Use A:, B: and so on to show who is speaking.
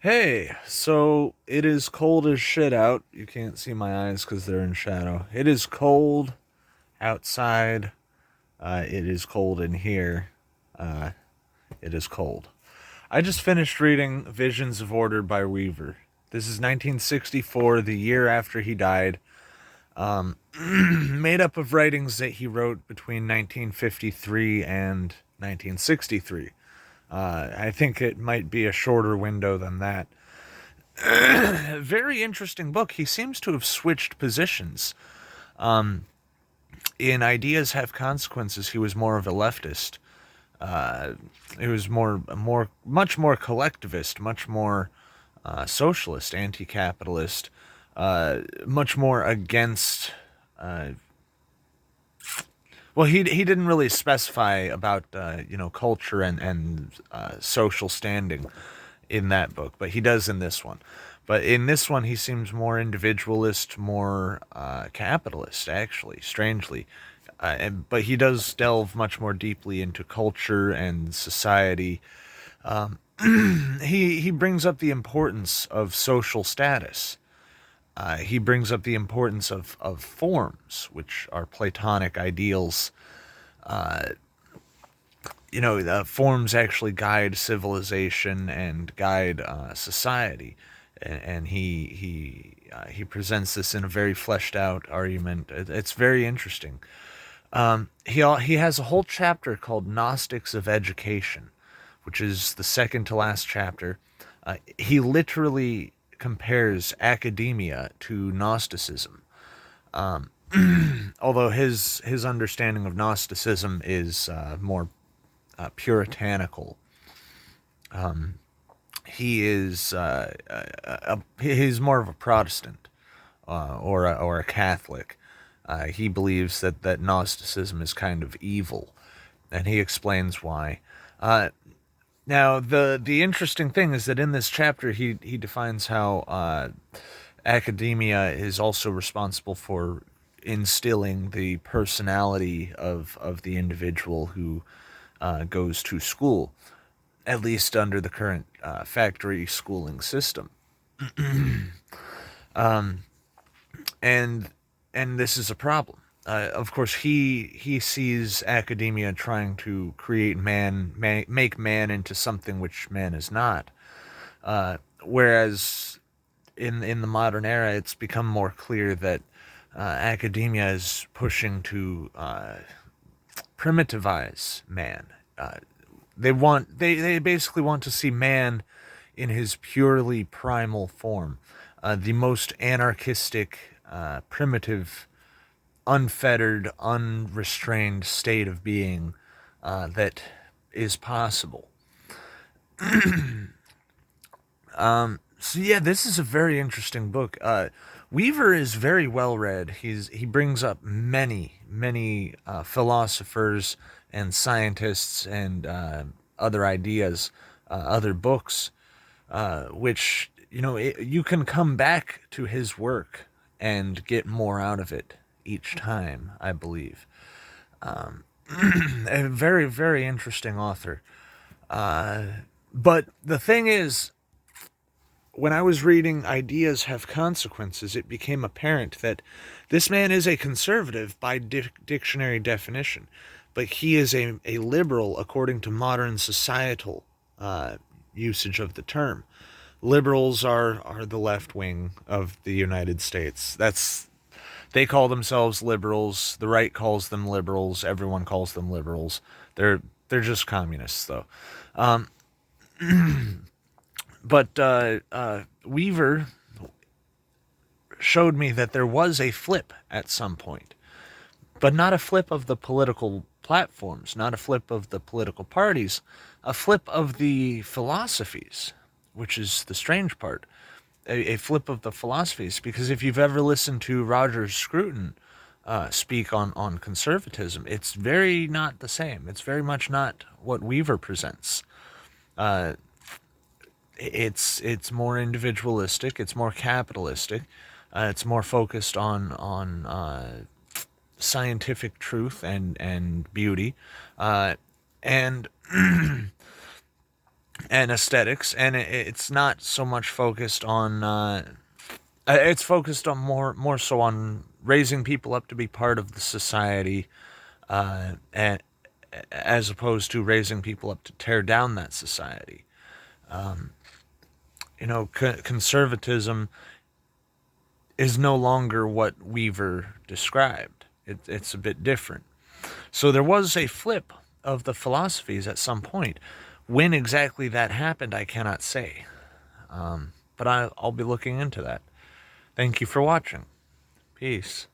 A: Hey, so it is cold as shit out. You can't see my eyes because they're in shadow. It is cold outside. It is cold in here. Uh, it is cold. I just finished reading Visions of Order by Weaver. This is 1964, the year after he died. Made up of writings that he wrote between 1953 and 1963. I think it might be a shorter window than that. Very interesting book. He seems to have switched positions. In Ideas Have Consequences, he was more of a leftist. He was much more collectivist, much more socialist, anti-capitalist, much more against. Well, he didn't really specify about culture and social standing in that book, but he does in this one. But in this one, he seems more individualist, more capitalist, actually, strangely. But he does delve much more deeply into culture and society. He brings up the importance of social status. He brings up the importance of forms, which are Platonic ideals. Forms actually guide civilization and guide society, and he presents this in a very fleshed out argument. It's very interesting. He has a whole chapter called Gnostics of Education, which is the second to last chapter. He literally compares academia to Gnosticism. Although his understanding of Gnosticism is more puritanical. He's more of a Protestant or a Catholic. He believes that Gnosticism is kind of evil, and he explains why. Now, the interesting thing is that in this chapter, he defines how academia is also responsible for instilling the personality of the individual who goes to school, at least under the current factory schooling system. and and this is a problem. Of course, he sees academia trying to create make man into something which man is not. Whereas in the modern era, it's become more clear that academia is pushing to primitivize man. They basically want to see man in his purely primal form, the most anarchistic, primitive, unfettered, unrestrained state of being that is possible. So yeah, this is a very interesting book. Weaver is very well read. He brings up many philosophers and scientists and other ideas, other books, which you can come back to his work and get more out of it each time. I believe a very interesting author. But the thing is, when I was reading Ideas Have Consequences, it became apparent that this man is a conservative by dictionary definition, but he is a liberal according to modern societal usage of the term. Liberals are the left wing of the United States. They call themselves liberals. The right calls them liberals. Everyone calls them liberals. They're just communists, though. But Weaver showed me that there was a flip at some point, but not a flip of the political platforms, not a flip of the political parties, a flip of the philosophies, which is the strange part. A flip of the philosophies, because if you've ever listened to Roger Scruton speak on conservatism, it's very not the same. It's very much not what Weaver presents. It's more individualistic. It's more capitalistic. It's more focused on scientific truth and beauty, and and aesthetics, and it's not so much focused on. It's focused on more so on raising people up to be part of the society, and as opposed to raising people up to tear down that society. Conservatism is no longer what Weaver described. It's a bit different. So there was a flip of the philosophies at some point. When exactly that happened, I cannot say. But I'll be looking into that. Thank you for watching. Peace.